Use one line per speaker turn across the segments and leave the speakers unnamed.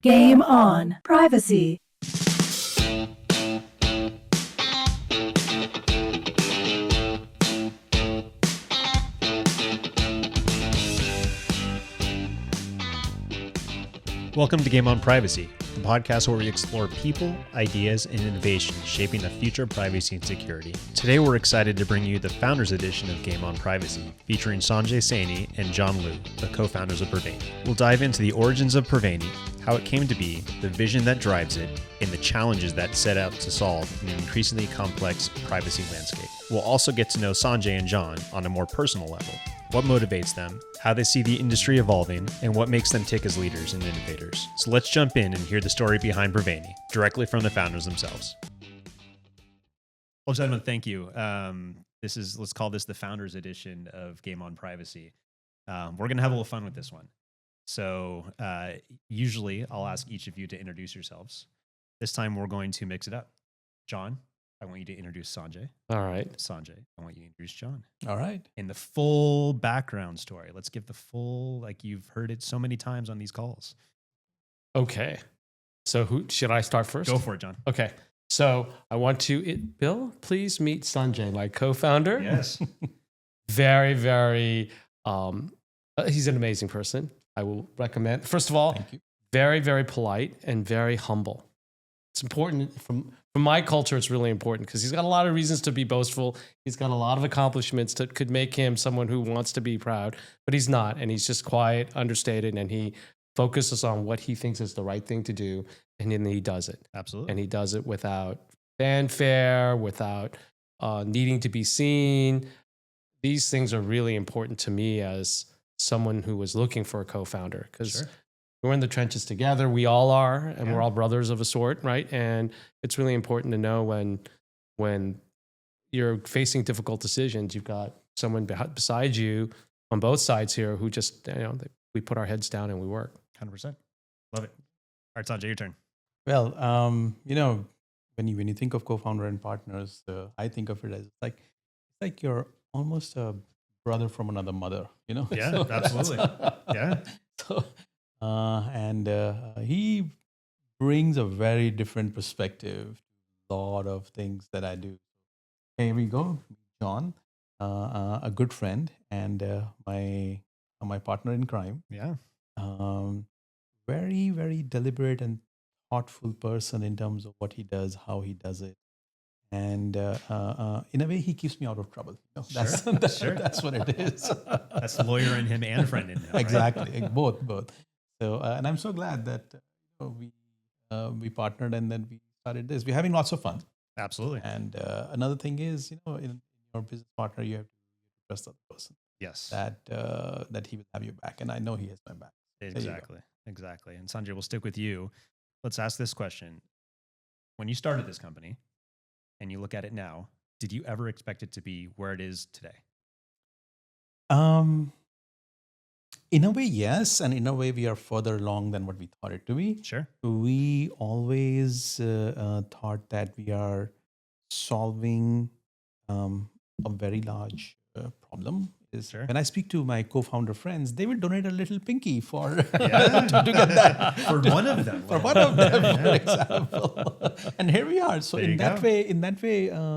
Game on. Privacy.
Welcome to Game on Privacy, the podcast where we explore people, ideas, and innovation shaping the future of privacy and security. Today we're excited to bring you the Founders Edition of Game on Privacy, featuring Sanjay, Saini, and John Liu, the co-founders of Privaini. We'll dive into the origins of Privaini, how it came to be, the vision that drives it, and the challenges that set out to solve in an increasingly complex privacy landscape. We'll also get to know Sanjay and John on a more personal level. What motivates them, how they see the industry evolving, and what makes them tick as leaders and innovators. So let's jump in and hear the story behind Privaini, directly from the founders themselves. Well, gentlemen, thank you. Let's call this the Founders Edition of Game on Privacy. We're going to have a little fun with this one. So usually I'll ask each of you to introduce yourselves. This time we're going to mix it up. John, I want you to introduce Sanjay.
All right.
Sanjay, I want you to introduce John.
All right.
In the full background story. Let's give the full, like you've heard it so many times on these calls.
Okay. So who should I start first?
Go for it, John.
Okay. So I want to, Bill, please meet Sanjay, my co-founder.
Yes.
Very, very, he's an amazing person. I will recommend. First of all,
Thank you.
Very, very polite and very humble. It's important from my culture. It's really important because he's got a lot of reasons to be boastful. He's got a lot of accomplishments that could make him someone who wants to be proud, but he's not. And he's just quiet, understated, and he focuses on what he thinks is the right thing to do. And then he does it.
Absolutely.
And he does it without fanfare, without needing to be seen. These things are really important to me as someone who was looking for a co-founder because
Sure.
we're in the trenches together. We all are, and
Yeah.
we're all brothers of a sort, right? And it's really important to know when you're facing difficult decisions, you've got someone beside you on both sides here who just, we put our heads down and we work.
100%. Love it. All right, Sanjay, your turn.
Well, when you think of co-founder and partners, I think of it as like you're almost a brother from another mother,
Yeah,
So-
absolutely. Yeah.
So, he brings a very different perspective to a lot of things that I do. Here we go, John, a good friend and my partner in crime.
Yeah.
Very, very deliberate and thoughtful person in terms of what he does, how he does it. And in a way, he keeps me out of trouble. That's,
Sure, sure.
that's what it is.
That's the lawyer in him and friend in him. Right?
Exactly. Both. So, and I'm so glad that we partnered and then we started this. We're having lots of fun.
Absolutely.
And another thing is, in your business partner, you have to trust the other person
Yes.
that he will have your back. And I know he has my back.
Exactly. Exactly. And Sanjay, we'll stick with you. Let's ask this question. When you started this company and you look at it now, did you ever expect it to be where it is today?
In a way, yes. And in a way, we are further along than what we thought it to be.
Sure.
We always thought that we are solving a very large problem.
Sure.
When I speak to my co-founder friends, they will donate a little pinky for
Yeah.
to get that.
For one of them.
For one of them,
Yeah.
for example. And here we are. So
There
in
you
that
go.
way,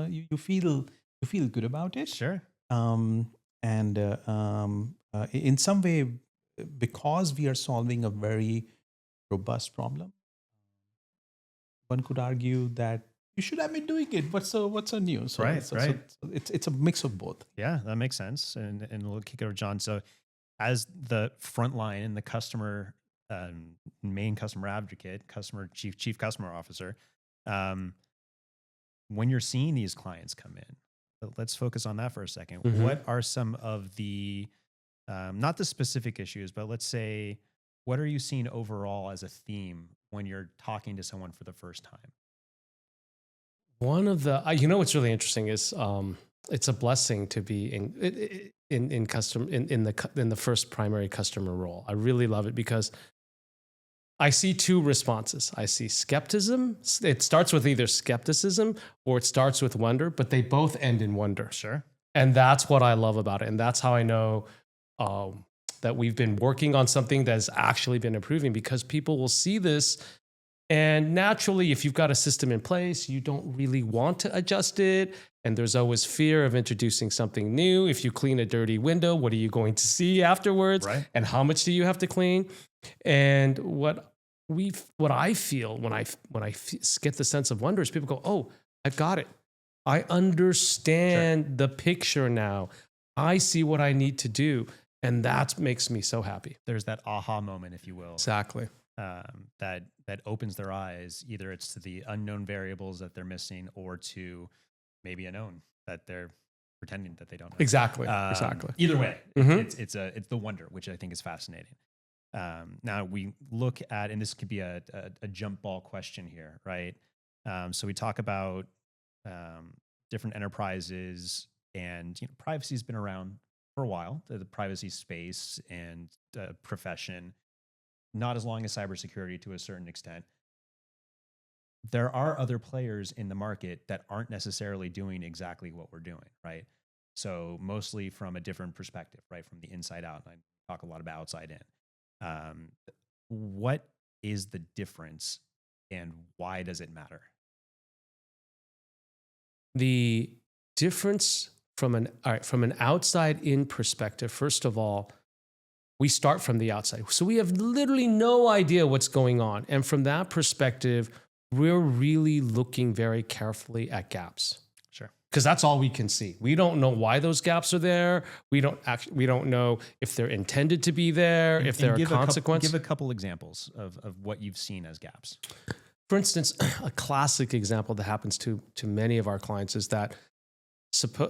you feel good about it.
Sure.
In some way, because we are solving a very robust problem, one could argue that you should have been doing it. What's so new? So,
Right,
so
right.
it's a mix of both.
Yeah, that makes sense. And we'll kick it over to John. So as the front line and the customer, main customer advocate, chief customer officer, when you're seeing these clients come in, let's focus on that for a second.
Mhm.
What are some of the, not the specific issues, but let's say, what are you seeing overall as a theme when you're talking to someone for the first time?
One of the, what's really interesting is it's a blessing to be in the first primary customer role. I really love it because I see two responses. I see skepticism. It starts with either skepticism or it starts with wonder, but they both end in wonder.
Sure.
And that's what I love about it. And that's how I know that we've been working on something that's actually been improving, because people will see this. And naturally, if you've got a system in place, you don't really want to adjust it. And there's always fear of introducing something new. If you clean a dirty window, what are you going to see afterwards?
Right.
And how much do you have to clean? And what I feel when I get the sense of wonder is people go, oh, I've got it. I understand the picture now. I see what I need to do. And that makes me so happy.
There's that aha moment, if you will.
Exactly.
That opens their eyes. Either it's to the unknown variables that they're missing, or to maybe a known that they're pretending that they don't know.
Exactly.
Either way,
Mhm.
it's the wonder, which I think is fascinating. Now we look at, and this could be a jump ball question here, right? So we talk about different enterprises, and privacy's been around for a while. The privacy space and profession, not as long as cybersecurity to a certain extent. There are other players in the market that aren't necessarily doing exactly what we're doing, right? So mostly from a different perspective, right? From the inside out. And I talk a lot about outside in. What is the difference, and why does it matter?
The difference from an outside in perspective, first of all, we start from the outside. So we have literally no idea what's going on. And from that perspective, we're really looking very carefully at gaps.
Sure.
Because that's all we can see. We don't know why those gaps are there. We don't know if they're intended to be there, if there are consequences.
Give a couple examples of what you've seen as gaps.
For instance, a classic example that happens to many of our clients is that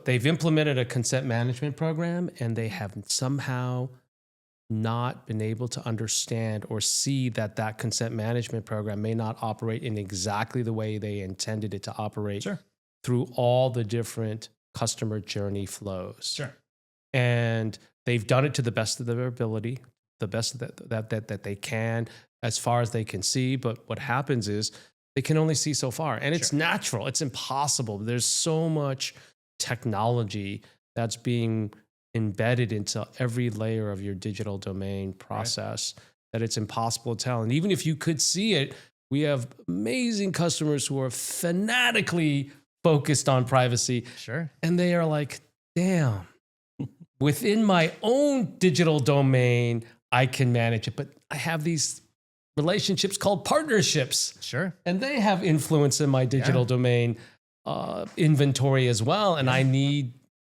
they've implemented a consent management program, and they have somehow not been able to understand or see that consent management program may not operate in exactly the way they intended it to operate.
Sure.
Through all the different customer journey flows.
Sure.
And they've done it to the best of their ability, the best that they can, as far as they can see. But what happens is they can only see so far. And it's natural. It's impossible. There's so much technology that's being embedded into every layer of your digital domain process that it's impossible to tell. And even if you could see it, we have amazing customers who are fanatically focused on privacy.
Sure.
And they are like, damn, within my own digital domain, I can manage it. But I have these relationships called partnerships.
Sure.
And they have influence in my digital domain inventory as well. And I need,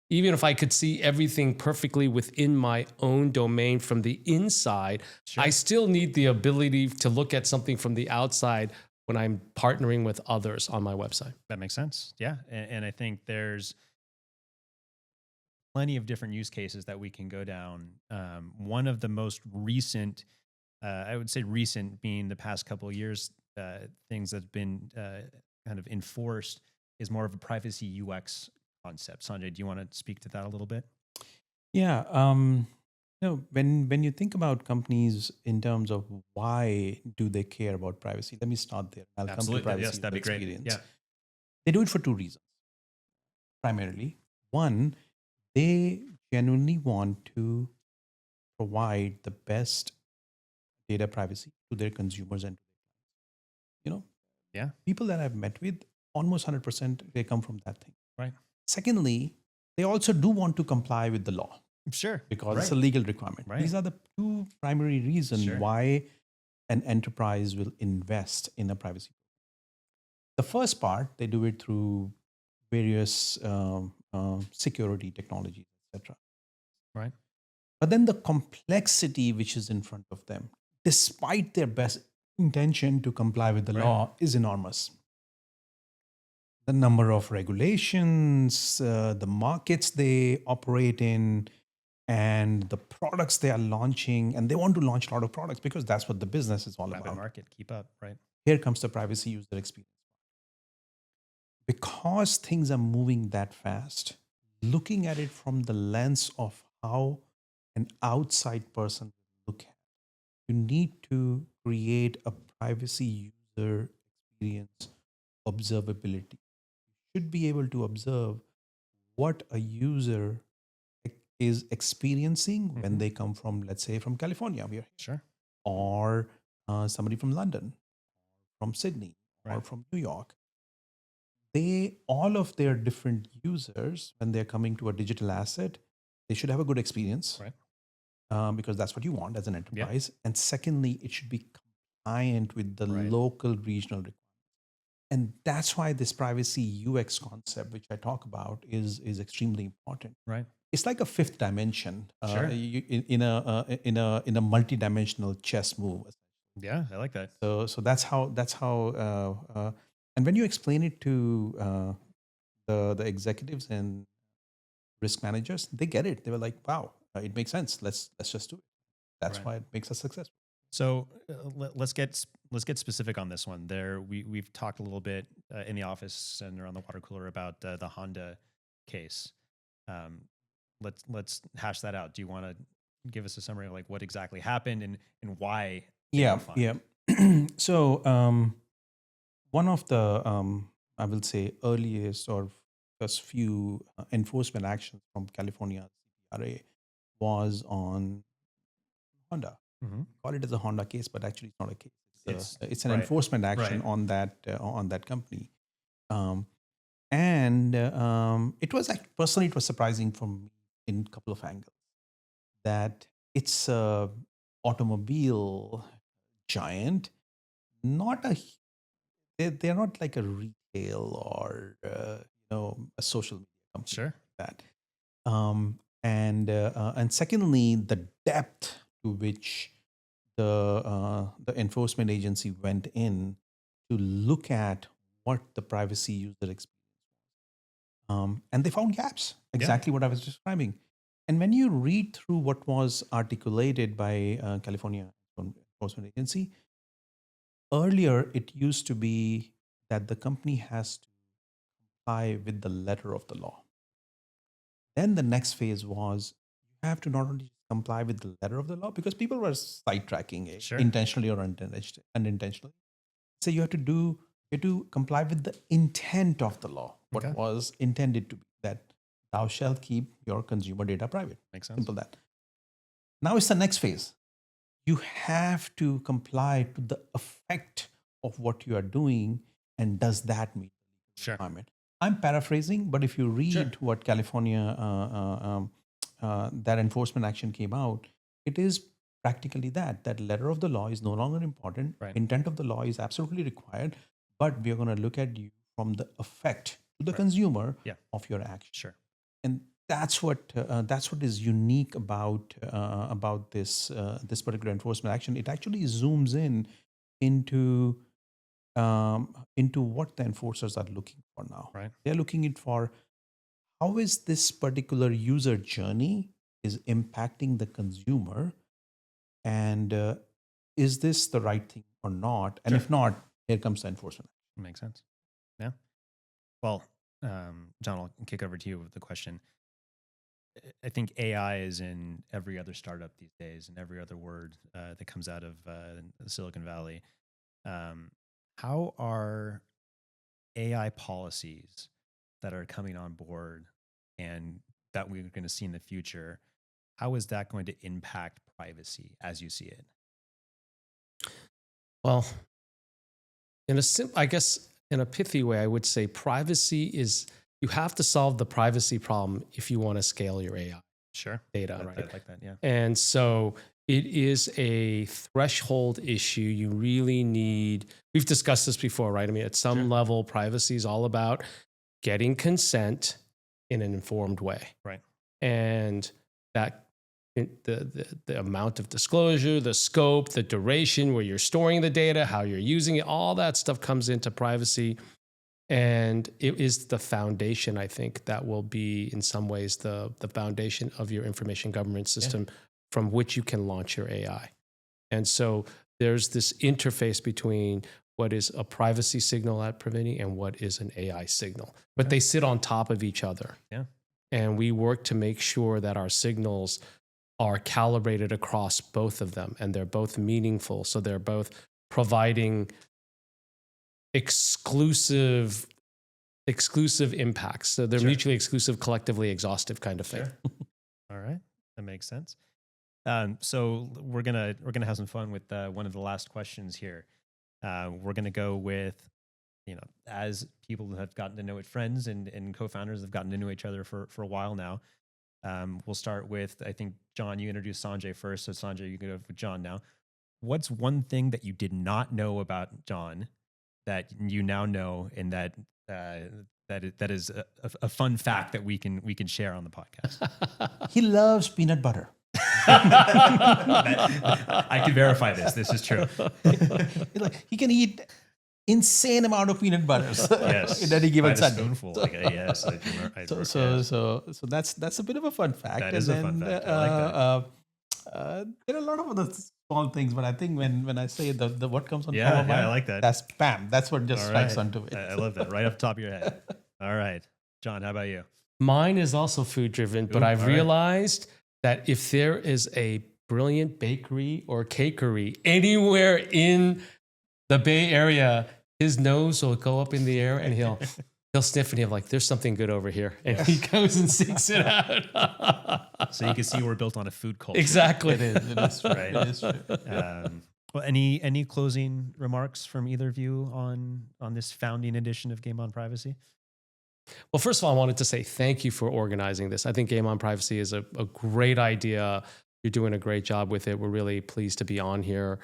even if I could see everything perfectly within my own domain from the inside, I still need the ability to look at something from the outside when I'm partnering with others on my website.
That makes sense. Yeah. And I think there's plenty of different use cases that we can go down. One of the most recent, I would say recent being the past couple of years, things that's been kind of enforced is more of a privacy UX concept. Sanjay, do you want to speak to that a little bit?
Yeah. When you think about companies in terms of why do they care about privacy, let me start there. I'll come to privacy.
Yes, that'd be great.
Experience.
Yeah.
They do it for two reasons. Primarily, one, they genuinely want to provide the best data privacy to their consumers and people that I've met with, almost 100% they come from that thing.
Right.
Secondly, they also do want to comply with the law.
Sure.
Because it's a legal requirement.
Right.
These are the two primary reasons why an enterprise will invest in a privacy. The first part, they do it through various security technologies, etc.
Right.
But then the complexity which is in front of them, despite their best intention to comply with the law, is enormous. The number of regulations, the markets they operate in, and the products they are launching, and they want to launch a lot of products because that's what the business is all about.
Market, keep up, right?
Here comes the privacy user experience. Because things are moving that fast, looking at it from the lens of how an outside person look at it, you need to create a privacy user experience observability. You should be able to observe what a user is experiencing when they come from, let's say, from California,
Sure.
or somebody from London, from Sydney, or
Right.
from New York. All of their different users, when they're coming to a digital asset, they should have a good experience,
Right.
because that's what you want as an
Yeah.
enterprise. And secondly, it should be compliant with the
Right.
local regional requirements. And that's why this privacy UX concept, which I talk about, is extremely important.
Right.
It's like a fifth dimension,
Sure.
in a multi-dimensional chess move.
Yeah, I like that.
So that's how. And when you explain it to the executives and risk managers, they get it. They were like, "Wow, it makes sense. Let's just do it." That's
Right.
why it makes us successful.
So let's get specific on this one. We've talked a little bit in the office and around the water cooler about the Honda case. Um, let's hash that out. Do you want to give us a summary of like what exactly happened and why? They
Yeah,
were fined?
yeah. So one of the I will say earliest or first few enforcement actions from California CPRA was on Honda.
Mhm.
Call it as a Honda case, but actually it's not a case. It's an
right,
enforcement action
right.
on that company. And it was personally, it was surprising for me in a couple of angles that it's a automobile giant, not a they're not like a retail or a social media company
Sure.
like that. And secondly, the depth to which the enforcement agency went in to look at what the privacy user experience, and they found gaps, exactly what I was describing. And when you read through what was articulated by California Enforcement Agency, earlier it used to be that the company has to comply with the letter of the law. Then the next phase was you have to not only comply with the letter of the law, because people were sidetracking it
Sure.
intentionally or unintentionally. So you have to comply with the intent of the law, what
Okay.
was intended to be, that thou shalt keep your consumer data private.
Makes sense.
Simple that. Now it's the next phase. You have to comply to the effect of what you are doing, and does that meet the
Sure.
requirement? I'm paraphrasing, but if you read
Sure.
what California that enforcement action came out, it is practically that letter of the law is no longer important.
Right.
Intent of the law is absolutely required, but we are going to look at you from the effect to the
Right.
consumer
Yeah.
of your action.
Sure.
And that's what is unique about this particular enforcement action. It actually zooms in into what the enforcers are looking for now.
Right.
They're looking it for how is this particular user journey is impacting the consumer, and is this the right thing or not? And
Sure.
if not, here comes the enforcement.
Makes sense. Yeah. Well, John, I'll kick over to you with the question. I think AI is in every other startup these days, and every other word that comes out of Silicon Valley. How are AI policies that are coming on board and that we're going to see in the future, how is that going to impact privacy as you see it?
Well, I guess in a pithy way, I would say privacy is, you have to solve the privacy problem if you want to scale your AI
Sure.
data,
I
right?
like that. Yeah.
And so it is a threshold issue. You really need, we've discussed this before, right? I mean, at some
Sure.
level, privacy is all about getting consent in an informed way.
Right.
And that the amount of disclosure, the scope, the duration, where you're storing the data, how you're using it, all that stuff comes into privacy. And it is the foundation, I think, that will be in some ways the foundation of your information governance system from which you can launch your AI. And so there's this interface between what is a privacy signal at Privaini and what is an AI signal. But they sit on top of each other.
Yeah.
And we work to make sure that our signals are calibrated across both of them, and they're both meaningful. So they're both providing exclusive impacts. So they're
Sure.
mutually exclusive, collectively exhaustive kind of thing.
Sure. All right, that makes sense. So we're gonna have some fun with one of the last questions here. We're gonna go with, as people have gotten to know it, friends and co-founders have gotten to know each other for a while now. We'll start with, I think, John, you introduced Sanjay first. So Sanjay, you can go with John now. What's one thing that you did not know about John that you now know, and that is a fun fact that we can share on the podcast?
He loves peanut butter.
I can verify this. This is true.
Like, he can eat insane amount of peanut butters in any given Sunday.
Spoonful. Yes, I do.
So that's a bit of a fun fact.
That is a fun fact. I like that.
There are a lot of other small things, but I think when I say the what comes on top of
I
mind,
like that.
that's bam. That's what just strikes onto it.
I love that. Right off the top of your head. All right, John, how about you?
Mine is also food driven, but I've realized that if there is a brilliant bakery or cakery anywhere in the Bay Area, his nose will go up in the air and he'll sniff and he'll like, there's something good over here. And he goes and seeks it out.
So you can see we're built on a food culture.
Exactly.
It is right. It is true.
Well, any closing remarks from either of you on this founding edition of Game on Privacy?
Well, first of all, I wanted to say thank you for organizing this. I think Game on Privacy is a great idea. You're doing a great job with it. We're really pleased to be on here.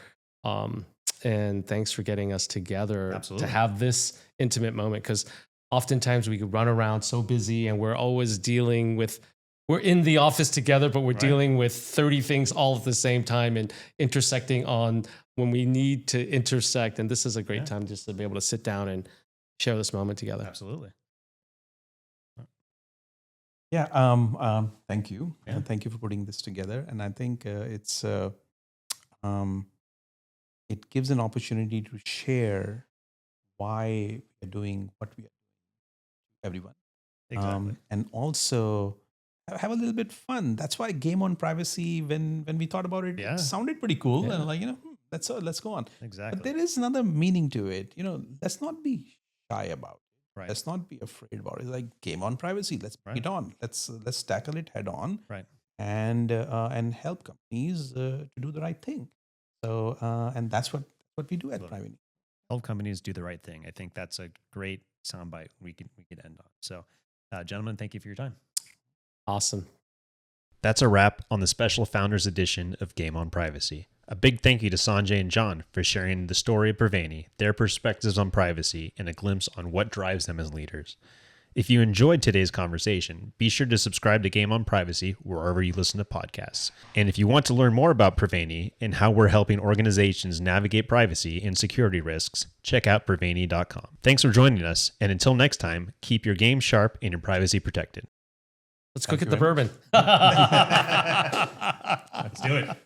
And thanks for getting us together to have this intimate moment, because oftentimes we run around so busy and we're always we're in the office together, but we're dealing with 30 things all at the same time and intersecting on when we need to intersect. And this is a great time just to be able to sit down and share this moment together.
Absolutely.
Yeah. Thank you. And thank you for putting this together. And I think it gives an opportunity to share why we're doing what we are doing to everyone.
Exactly.
And also have a little bit fun. That's why Game on Privacy, when we thought about it, it sounded pretty cool. And like, let's go on.
Exactly.
But there is another meaning to it. Let's not be shy about it.
Right.
Let's not be afraid about it. Like Game on Privacy, let's bring it on. Let's tackle it head on.
Right.
And help companies to do the right thing. So and that's what we do at Privaini.
Help companies do the right thing. I think that's a great soundbite we could end on. So, gentlemen, thank you for your time.
Awesome.
That's a wrap on the special Founders Edition of Game on Privacy. A big thank you to Sanjay and John for sharing the story of Privaini, their perspectives on privacy, and a glimpse on what drives them as leaders. If you enjoyed today's conversation, be sure to subscribe to Game on Privacy wherever you listen to podcasts. And if you want to learn more about Privaini and how we're helping organizations navigate privacy and security risks, check out Privaini.com. Thanks for joining us, and until next time, keep your game sharp and your privacy protected.
Let's go get the bourbon.
Let's do it.